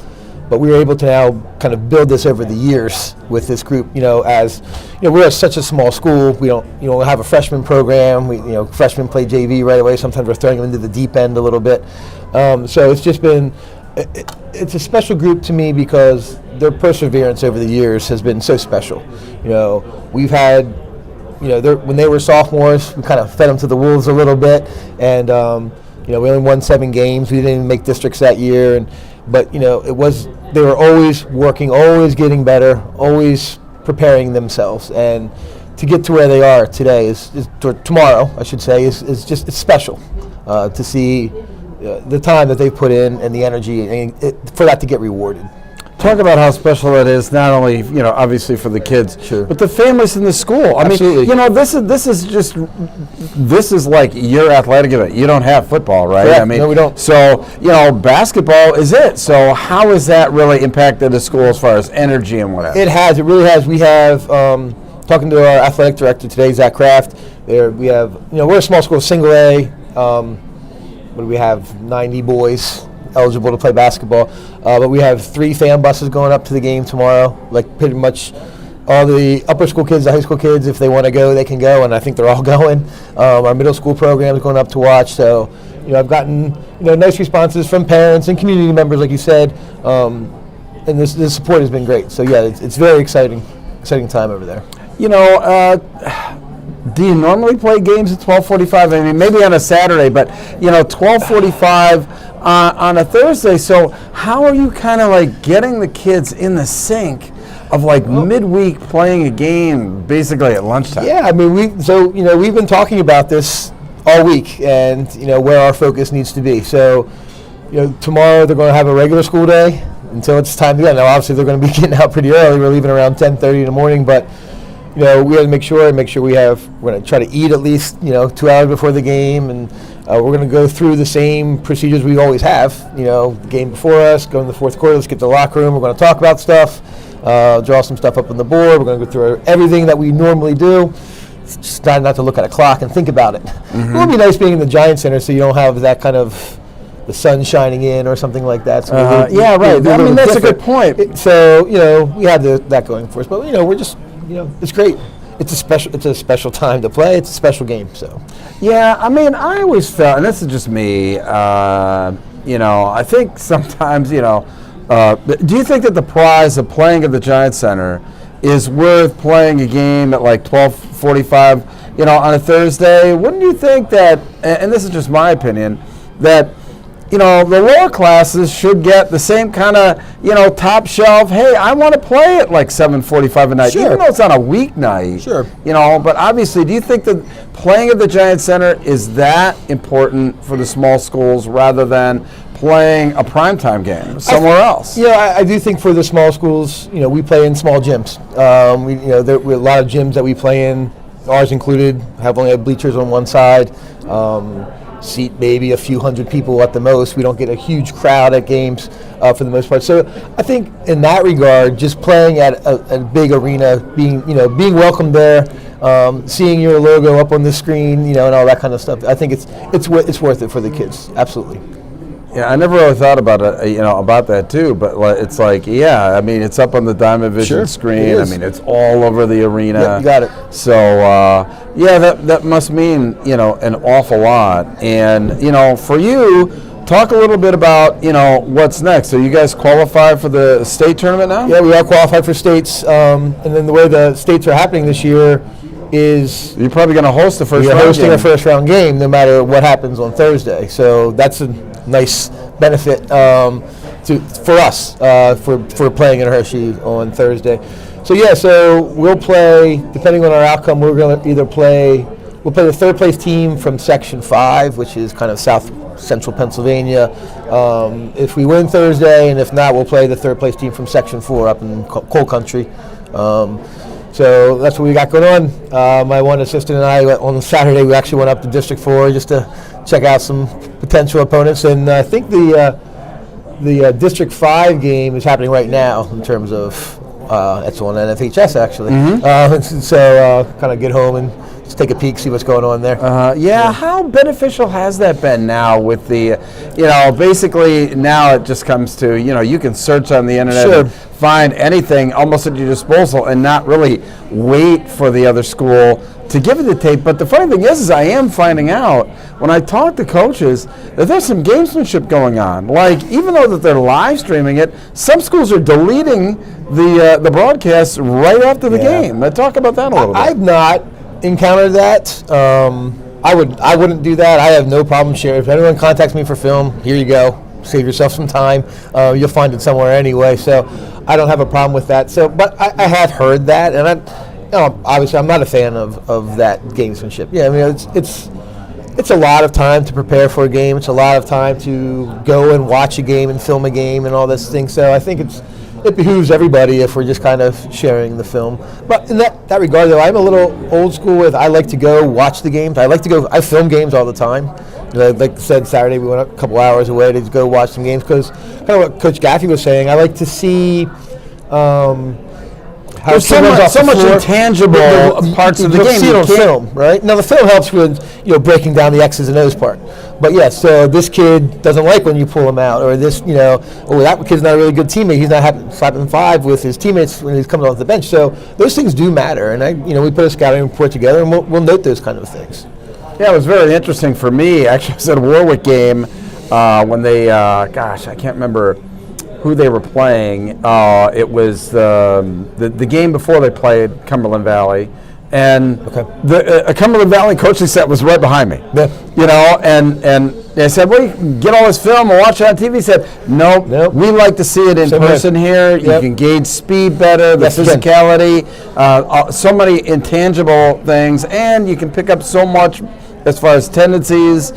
But we were able to now kind of build this over the years with this group. We're such a small school. We don't have a freshman program. Freshmen play JV right away. Sometimes we're throwing them into the deep end a little bit. So it's just been. It's a special group to me because their perseverance over the years has been so special. We've had, when they were sophomores, we kind of fed them to the wolves a little bit, and we only won 7 games. We didn't even make districts that year, but they were always working, always getting better, always preparing themselves, and to get to where they are today tomorrow, I should say, is just it's special to see the time that they've put in and the energy and for that to get rewarded. Talk about how special it is, not only, you know, obviously for the kids, Sure. but the families in the school. I Absolutely. mean, you know, this is like your athletic event. You don't have football, right? Correct. I mean, No, we don't. So, you know, basketball is it. So how has that really impacted the school as far as energy and whatever? It really has. We have, talking to our athletic director today, Zach Kraft, we have, you know, we're a small school, single A. What do we have? 90 boys eligible to play basketball. But we have 3 fan buses going up to the game tomorrow. Like pretty much all the upper school kids, the high school kids, if they want to go, they can go, and I think they're all going. Our middle school program is going up to watch. So, you know, I've gotten, you know, nice responses from parents and community members, like you said. And this support has been great. So yeah, it's very exciting time over there. You know, do you normally play games at 12:45? I mean, maybe on a Saturday, but, you know, 12:45 on a Thursday. So how are you kind of like getting the kids in the sync of like midweek playing a game basically at lunchtime? Yeah, I mean, we've been talking about this all week, and you know where our focus needs to be. So, you know, tomorrow they're going to have a regular school day until it's time to go. Now, obviously, they're going to be getting out pretty early. We're leaving around 10:30 in the morning, but you know, we have to make sure we're going to try to eat at least, you know, 2 hours before the game, and we're going to go through the same procedures we always have. You know, the game before us, go in the fourth quarter, let's get to the locker room. We're going to talk about stuff, draw some stuff up on the board. We're going to go through everything that we normally do. It's just try not to look at a clock and think about it. It would be nice being in the Giant Center so you don't have that kind of the sun shining in or something like that. So yeah, right. I mean, that's a good point. So, you know, we have that going for us. But, you know, we're just, you know, it's great. It's a special time to play. It's a special game. So, yeah, I mean, I always felt, and this is just me, you know, I think sometimes, you know, do you think that the prize of playing at the Giant Center is worth playing a game at like 12:45, you know, on a Thursday? Wouldn't you think that, and this is just my opinion, that, you know, the lower classes should get the same kind of, you know, top shelf, hey, I want to play at like 7:45 at night, Sure. even though it's on a weeknight. Sure. You know, but obviously, do you think that playing at the Giant Center is that important for the small schools rather than playing a primetime game somewhere else? you know, I do think for the small schools, you know, we play in small gyms. You know, there are a lot of gyms that we play in, ours included, only have bleachers on one side. Seat maybe a few hundred people at the most. We don't get a huge crowd at games for the most part. So I think in that regard, just playing at a big arena, being welcomed there, seeing your logo up on the screen, you know, and all that kind of stuff. I think it's worth it for the kids. Absolutely. Yeah, I never really thought about it, you know, about that too. But it's like, yeah, I mean, it's up on the Diamond Vision Sure, screen. it I is. mean, it's all over the arena. Yep, you got it. So, yeah, that must mean, you know, an awful lot. And, you know, for you, talk a little bit about, you know, what's next. So you guys qualify for the state tournament now? Yeah, we are qualified for states, and then the way the states are happening this year is You're probably going to host the first we're round hosting game. a first round game no matter what happens on Thursday. So that's a nice benefit for us for playing in Hershey on Thursday. So yeah, so we'll play, depending on our outcome, we're going to we'll play the third place team from Section 5, which is kind of south central Pennsylvania. If we win Thursday, and if not, we'll play the third place team from Section 4 up in Coal Country. So that's what we got going on. My one assistant and I, on Saturday, we actually went up to District 4 just to check out some potential opponents. And I think the District 5 game is happening right now in terms of, it's on NFHS actually. So kind of get home and just take a peek, see what's going on there. Yeah, how beneficial has that been now with the, you know, basically now it just comes to, you know, you can search on the internet Sure. and find anything almost at your disposal and not really wait for the other school to give it the tape. But the funny thing is I am finding out when I talk to coaches that there's some gamesmanship going on. Like, even though that they're live streaming it, some schools are deleting the broadcasts right after the Yeah. game. Talk about that a little bit. I've not encountered that. I wouldn't do that. I have no problem sharing. If anyone contacts me for film, here you go. Save yourself some time. You'll find it somewhere anyway. So I don't have a problem with that. So, but I have heard that, and obviously, I'm not a fan of that gamesmanship. Yeah, I mean, it's a lot of time to prepare for a game. It's a lot of time to go and watch a game and film a game and all this thing. So I think it behooves everybody if we're just kind of sharing the film. But in that regard, though, I'm a little old school with I like to go watch the games. I film games all the time. Like I said, Saturday we went a couple hours away to go watch some games because kind of what Coach Gaffey was saying, I like to see how There's the team runs off so the much floor. intangible parts of the You'll game. see it You on can't- film, right? Now the film helps with breaking down the X's and O's part. But yeah, so this kid doesn't like when you pull him out, or this that kid's not a really good teammate. He's not slapping five with his teammates when he's coming off the bench. So those things do matter, and we put a scouting report together, and we'll note those kind of things. Yeah, it was very interesting for me. Actually, I was at a Warwick game when they, I can't remember who they were playing. It was the game before they played Cumberland Valley, and the Cumberland Valley coaching set was right behind me. Yeah. And they said, "Well, you can get all this film and watch it on TV." He said, "Nope, we like to see it in Same person here. Yep. You can gauge speed better, the Yes, you can. physicality, so many intangible things, and you can pick up so much as far as tendencies,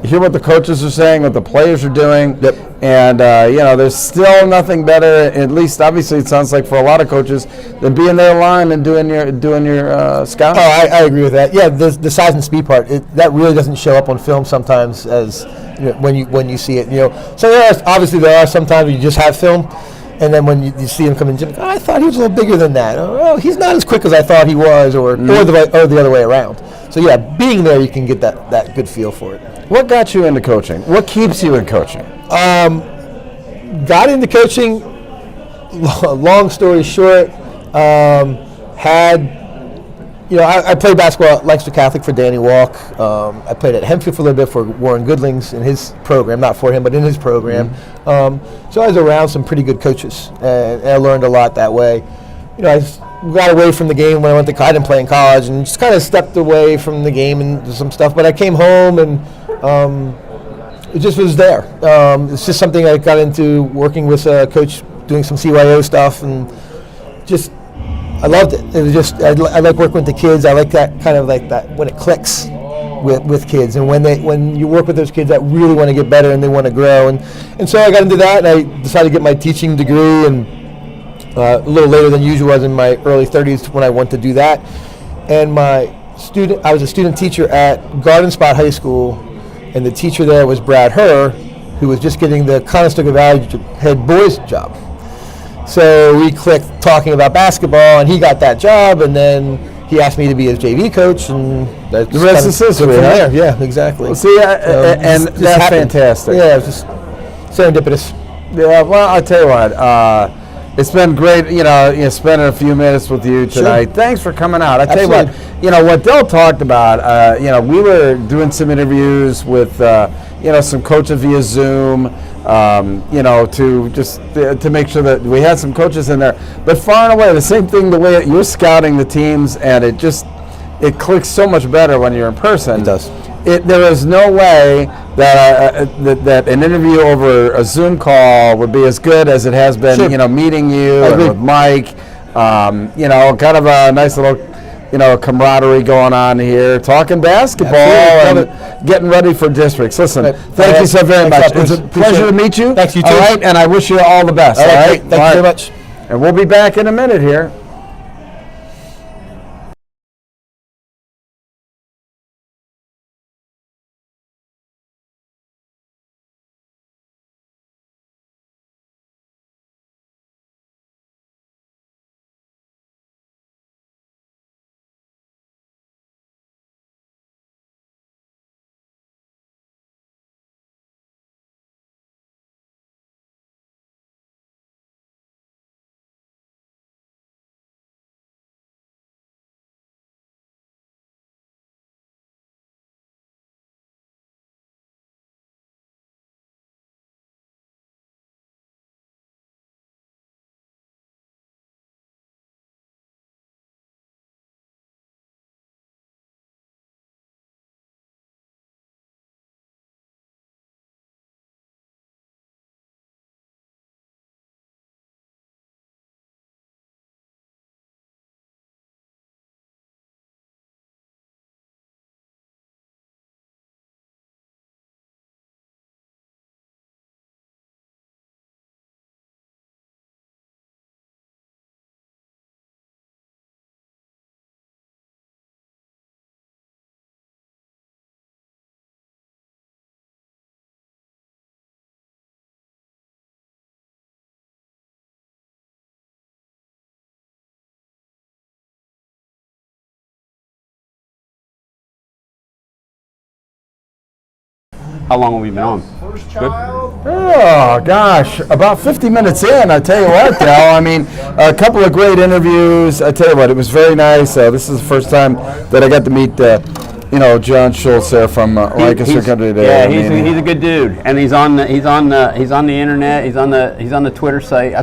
hear what the coaches are saying, what the players are doing." Yep. And, there's still nothing better, at least obviously it sounds like for a lot of coaches, than being there line and doing your scouting. Oh, I agree with that. Yeah, the size and speed part, that really doesn't show up on film sometimes as when you see it. So there are sometimes you just have film, and then when you see him come in, I thought he was a little bigger than that. Oh, he's not as quick as I thought he was, or the other way around. So yeah, being there, you can get that good feel for it. What got you into coaching? What keeps you in coaching? Got into coaching. Long story short, I played basketball at Lancaster Catholic for Danny Walk. I played at Hempfield for a little bit for Warren Goodlings in his program, not for him, but in his program. So I was around some pretty good coaches, and I learned a lot that way. I got away from the game when I went to I didn't play in college, and just kind of stepped away from the game and some stuff. But I came home, and it just was there. It's just something I got into working with a coach, doing some CYO stuff, and just I loved it. It was just I like working with the kids. I like that kind of like that when it clicks with kids, and when you work with those kids that really want to get better and they want to grow, and so I got into that, and I decided to get my teaching degree, and a little later than usual. I was in my early 30s when I went to do that, and I was a student teacher at Garden Spot High School, and the teacher there was Brad Herr, who was just getting the Conestoga Valley head boys job. So we clicked talking about basketball, and he got that job, and then he asked me to be his JV coach, and The rest is history, from huh? there. Yeah, exactly. Well, see, and just that's happened. fantastic. Yeah, it was just serendipitous. Yeah, well, I'll tell you what. It's been great, spending a few minutes with you tonight. Sure. Thanks for coming out. I tell you Absolutely. what, what Del talked about. We were doing some interviews with, some coaches via Zoom. To make sure that we had some coaches in there. But far and away, the same thing. The way that you're scouting the teams, and it clicks so much better when you're in person. It does. There is no way that that an interview over a Zoom call would be as good as it has been. Sure. Meeting you I and agree. with Mike. Kind of a nice little, camaraderie going on here, talking basketball Absolutely. and getting ready for districts. Listen, Right. thank you so very Thanks much. a lot, It's a Bruce. pleasure Appreciate to it. meet you. Thanks, you All too. right, and I wish you all the best. All right, right? great. Thank you very much. And we'll be back in a minute here. How long have we been on? Good? Oh gosh, about 50 minutes in. I tell you what, Del. I mean, a couple of great interviews. I tell you what, it was very nice. This is the first time that I got to meet, John Schultz there from Lancaster Country Day. Yeah, I mean, he's a good dude, and he's on the internet. He's on the Twitter site.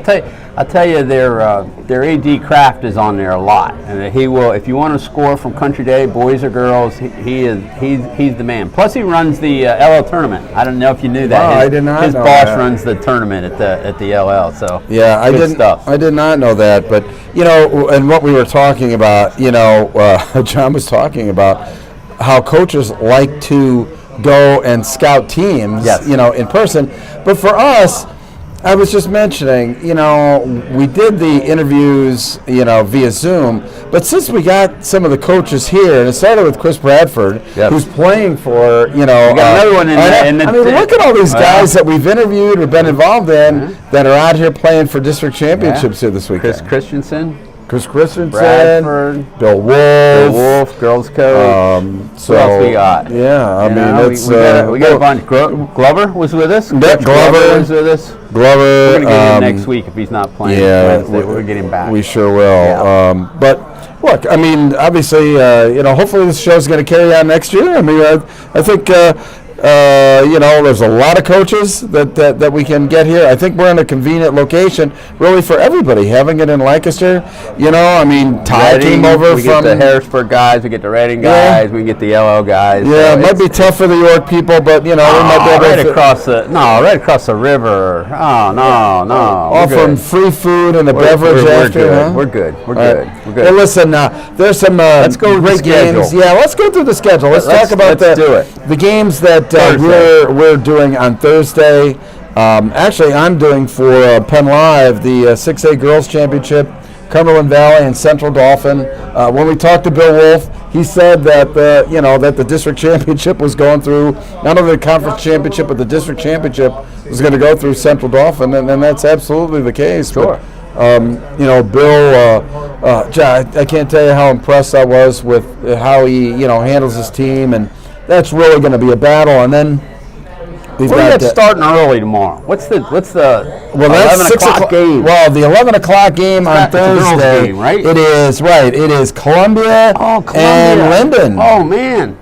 I tell you, their AD Kraft is on there a lot, and he will. If you want to score from Country Day, boys or girls, he's the man. Plus, he runs the LL tournament. I don't know if you knew that. Oh, I did not His know boss that. runs the tournament at the LL. So yeah, I good didn't. stuff. I did not know that, but and what we were talking about, John was talking about how coaches like to go and scout teams, Yes. In person. But for us, I was just mentioning, we did the interviews, via Zoom. But since we got some of the coaches here, and it started with Chris Bradford, Yes. who's playing for, got another one in the I mean, look at all these Well, guys that we've interviewed or been involved in that are out here playing for district championships here this weekend. Chris Christensen, Chris Christensen, Bradford, Bill Wolf. Bill Wolf, girls coach. So Who else we got? Yeah, I You mean, know, it's we got a bunch. Glover was with us. Yeah, Coach Glover. was with us. Glover. We're gonna get him next week if he's not playing. Yeah, Wednesday. We'll get him back. We sure will. Yeah. But look, I mean, obviously, hopefully this show's going to carry on next year. I mean, I think. There's a lot of coaches that we can get here. I think we're in a convenient location, really, for everybody. Having it in Lancaster, I mean, Ty came over we from get the Harrisburg guys, we get the Reading Yeah. guys, we get the LL guys. Yeah, so it might be tough for the York people, but we might be able right to across the river. Oh no. all We're from good. free food and a We're- beverage we're after. good. Huh? We're good. We're All good. right. We're good. Hey, listen, there's some Let's go with the great games. schedule. Yeah, let's go through the schedule. Let's talk about let's do it. the games that Thursday. we're doing on Thursday. Actually, I'm doing for Penn Live the 6A Girls Championship, Cumberland Valley and Central Dauphin. When we talked to Bill Wolf, he said that that the district championship was going through not only the conference championship but the district championship was going to go through Central Dauphin, and that's absolutely the case. Sure. But, Bill, John, I can't tell you how impressed I was with how he handles his team, and that's really going to be a battle. And then we've We're got gonna starting early tomorrow. What's the well, that's 11 6 o'clock game? Well, the 11 o'clock game on It's a girls' Thursday. game, right? It is, right. It is Columbia, Oh, Columbia. and Linden. Oh man,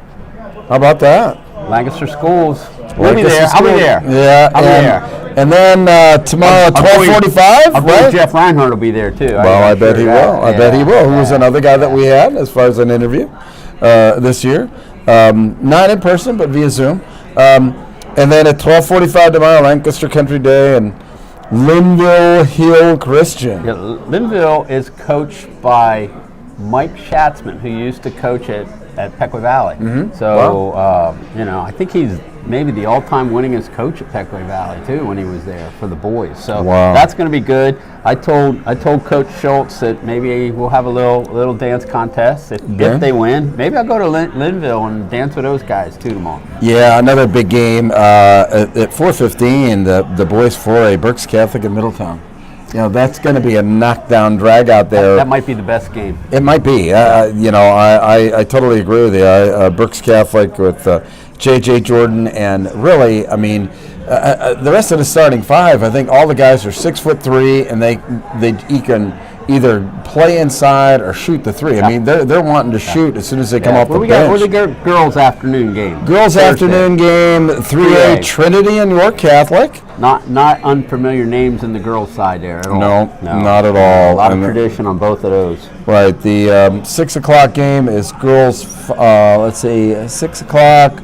How about that? Lancaster schools. We'll be Lancaster there. I'll be School. there. Yeah, I'll be and, there. And then tomorrow, 12:45, I believe right? Jeff Reinhardt will be there too. Well, I I'm bet sure he of that. will. I bet he will. Who was another guy that we had as far as an interview this year. Not in person, but via Zoom. And then at 12:45 tomorrow, Lancaster Country Day and Linville Hill Christian. Yeah, Linville is coached by Mike Schatzman, who used to coach at Pequot Valley. Mm-hmm. So, I think he's maybe the all-time winningest coach at Pequot Valley too when he was there for the boys. So Wow. that's going to be good. I told Coach Schultz that maybe we'll have a little dance contest if they win. Maybe I'll go to Linville and dance with those guys too tomorrow. Yeah, another big game at 4:15. The boys 4A, Berks Catholic in Middletown. That's going to be a knockdown drag out there. That might be the best game. It might be. I totally agree with you. Berks Catholic with J.J. Jordan, and really, I mean, the rest of the starting five, I think all the guys are 6'3", and they can either play inside or shoot the three. I mean, they're wanting to shoot as soon as they come off the What we got? bench. What the girls' afternoon game? Girls Thursday. afternoon game, 3A 3A. Trinity and York Catholic. Not unfamiliar names in the girls' side there at all. No, not at all. A lot of And- tradition on both of those. Right. The 6 o'clock game is girls. Let's see, 6 o'clock.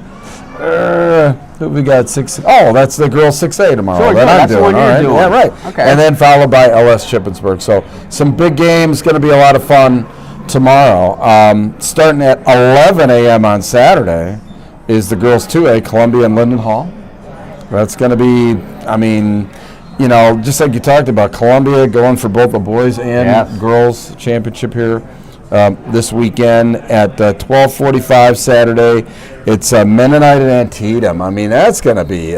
Who we got? 6. Oh, that's the girls 6A tomorrow. Sure, that I'm that's the doing. one you're All right. doing. Yeah, right. Okay. And then followed by LS Shippensburg. So some big games. Going to be a lot of fun tomorrow. Starting at 11 a.m. on Saturday is the girls 2A, Columbia and Linden Hall. That's going to be, I mean, just like you talked about, Columbia going for both the boys and Yes. girls championship here this weekend at 12:45 Saturday. It's Mennonite and Antietam. I mean, that's going to be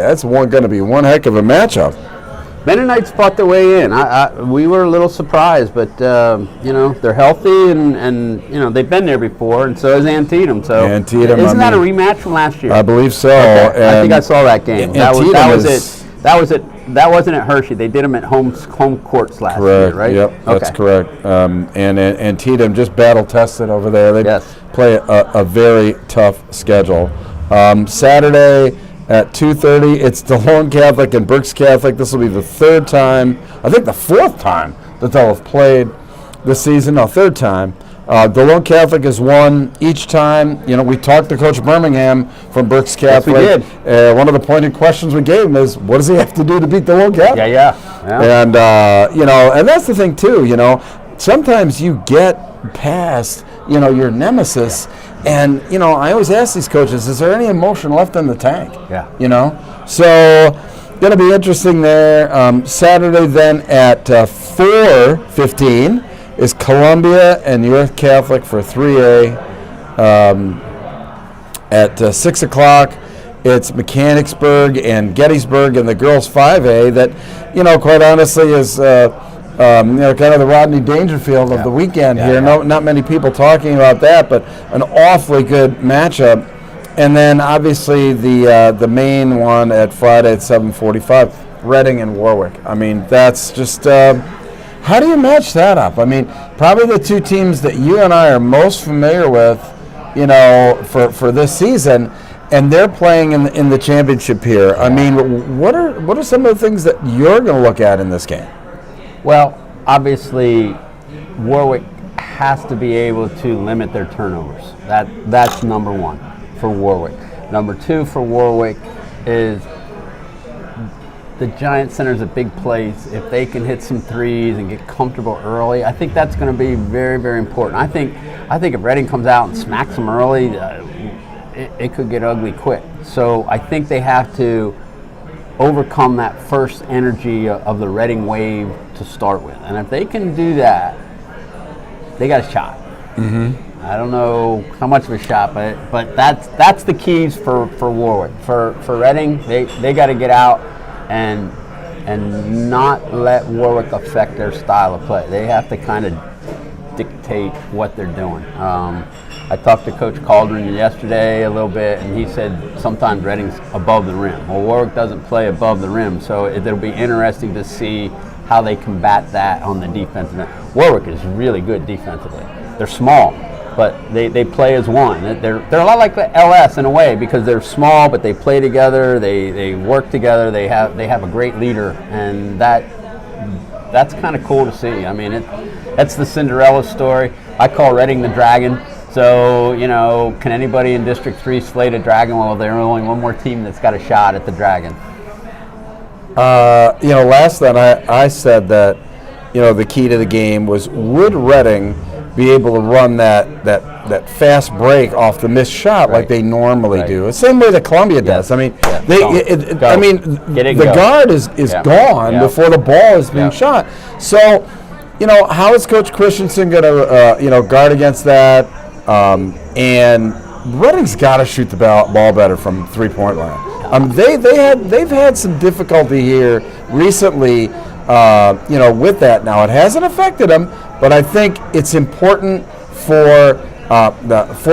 one heck of a matchup. Mennonites fought their way in. We were a little surprised, but they're healthy and they've been there before, and so is Antietam. So Antietam, isn't that a rematch from last year? I believe so. Okay. I think I And saw that game. That Antietam was is- it. That wasn't at Hershey. They did them at home courts last Correct. year, right? Yep, that's Okay. correct. And Antietam just battle tested over there. They Yes. play a very tough schedule. Saturday at 2:30, it's DeLone Catholic and Berks Catholic. This will be the third time, I think the fourth time that they'll have played this season. No, third time. DeLone Catholic has won each time. We talked to Coach Birmingham from Berks Catholic. we did. One of the pointed questions we gave him is, what does he have to do to beat DeLone Catholic? Yeah. And and that's the thing too. Sometimes you get past your nemesis, and I always ask these coaches, is there any emotion left in the tank? Yeah. So going to be interesting there. Saturday then at 4:15 is Columbia and York Catholic for 3A. At 6 o'clock, it's Mechanicsburg and Gettysburg and the girls 5A that, quite honestly is, kind of the Rodney Dangerfield of the weekend here. Yeah. Not many people talking about that, but an awfully good matchup. And then obviously the main one at Friday at 7:45, Reading and Warwick. I mean, that's just, how do you match that up? I mean, probably the two teams that you and I are most familiar with, for this season, and they're playing in the championship here. I mean, what are some of the things that you're going to look at in this game? Well, obviously, Warwick has to be able to limit their turnovers. That's number one for Warwick. Number two for Warwick is the Giant Center's a big place. If they can hit some threes and get comfortable early, I think that's going to be very, very important. I think if Reading comes out and smacks them early, it could get ugly quick. So I think they have to overcome that first energy of the Reading wave to start with. And if they can do that, they got a shot. Mm-hmm. I don't know how much of a shot, but that's the keys for Warwick. For Reading, they got to get out and not let Warwick affect their style of play. They have to kind of dictate what they're doing. I talked to Coach Cauldron yesterday a little bit, and he said sometimes Reading's above the rim. Well, Warwick doesn't play above the rim, so it'll be interesting to see how they combat that on the defensive end. Warwick is really good defensively. They're small, but they play as one. They're a lot like the LS in a way because they're small, but they play together. They work together. They have a great leader, and that's kind of cool to see. I mean, that's the Cinderella story. I call Reading the Dragon. So, can anybody in District 3 slate a Dragon? Well, there's only one more team that's got a shot at the Dragon. Last night I said that, the key to the game was, would Reading be able to run that fast break off the missed shot like they normally do? The same way that Columbia does. I mean, the guard is gone before the ball is being shot. So, how is Coach Christensen going to guard against that? And Reading's got to shoot the ball better from 3-point line. They've had some difficulty here recently, with that. Now it hasn't affected them, but I think it's important for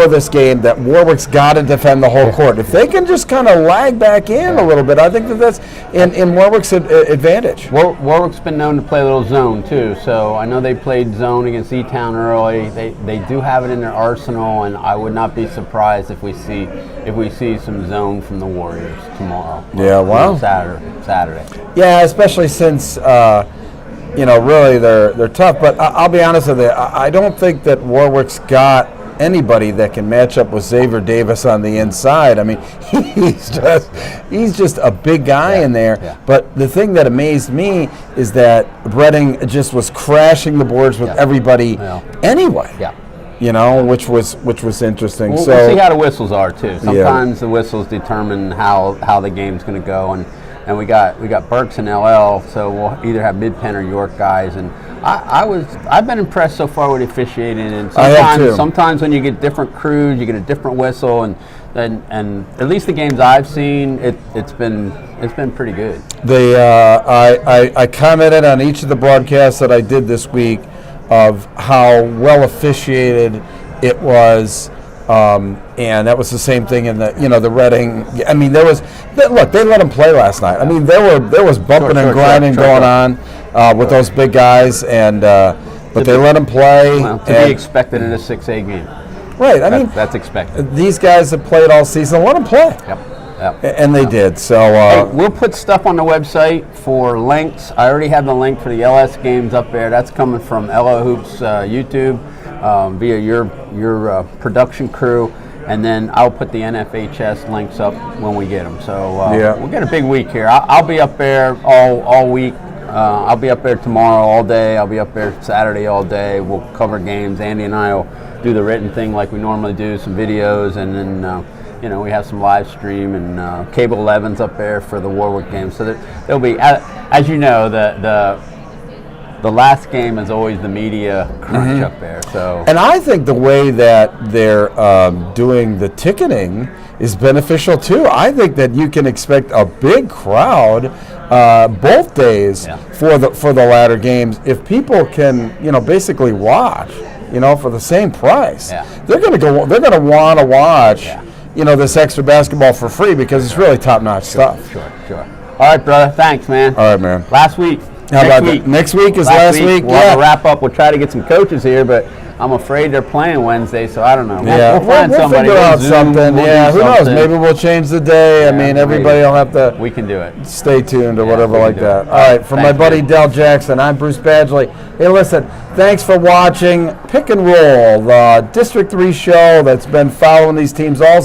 this game that Warwick's got to defend the whole court. If they can just kind of lag back in a little bit, I think that's in Warwick's advantage. Warwick's been known to play a little zone too, so I know they played zone against E-Town early. They do have it in their arsenal, and I would not be surprised if we see some zone from the Warriors tomorrow. Yeah, wow. Saturday. Yeah, especially since really they're tough. But I'll be honest with you, I don't think that Warwick's got anybody that can match up with Xavier Davis on the inside. I mean, he's just a big guy in there. Yeah. But the thing that amazed me is that Reading just was crashing the boards with everybody anyway. Yeah. Which was interesting. We'll see how the whistles are too. Sometimes the whistles determine how the game's going to go, and we got Berks and LL, so we'll either have Mid-Penn or York guys. And I've been impressed so far with officiating. And sometimes when you get different crews, you get a different whistle, and at least the games I've seen, it's been it's been pretty good. I commented on each of the broadcasts that I did this week of how well officiated it was, and that was the same thing in the Reading. I mean, they let them play last night. I mean, there was bumping and grinding going on with those big guys, and but they let them play. Well, to be expected in a 6A game. Right. I mean, That's expected. these guys have played all season. Let them play. Yep. And they did. So Hey, we'll put stuff on the website for links. I already have the link for the LS games up there. That's coming from Ella Hoops YouTube via your production crew, and then I'll put the NFHS links up when we get them. So we'll get a big week here. I'll be up there all week. I'll be up there tomorrow all day. I'll be up there Saturday all day. We'll cover games. Andy and I will do the written thing like we normally do, some videos, and then we have some live stream, and Cable 11's up there for the Warwick game. So there'll be, as you know, the last game is always the media crunch up there. So, and I think the way that they're doing the ticketing is beneficial too. I think that you can expect a big crowd both days for the latter games if people can basically watch for the same price. They're going to want to watch this extra basketball for free because it's really top-notch stuff. Sure. All right, brother. Thanks, man. All right, man. Last week. How about that? Next week is last week. We'll have a wrap up. We'll try to get some coaches here, but I'm afraid they're playing Wednesday, so I don't know. Yeah, we'll find somebody. figure out Zoom, something. we'll Yeah, do who knows? something. Maybe we'll change the day. I mean, everybody will have to We can do it. stay tuned or Yeah, whatever we can like do that. it. All right, from my Thanks, buddy man. Del Jackson, I'm Bruce Badgley. Hey, listen, thanks for watching Pick and Roll, the District 3 show that's been following these teams all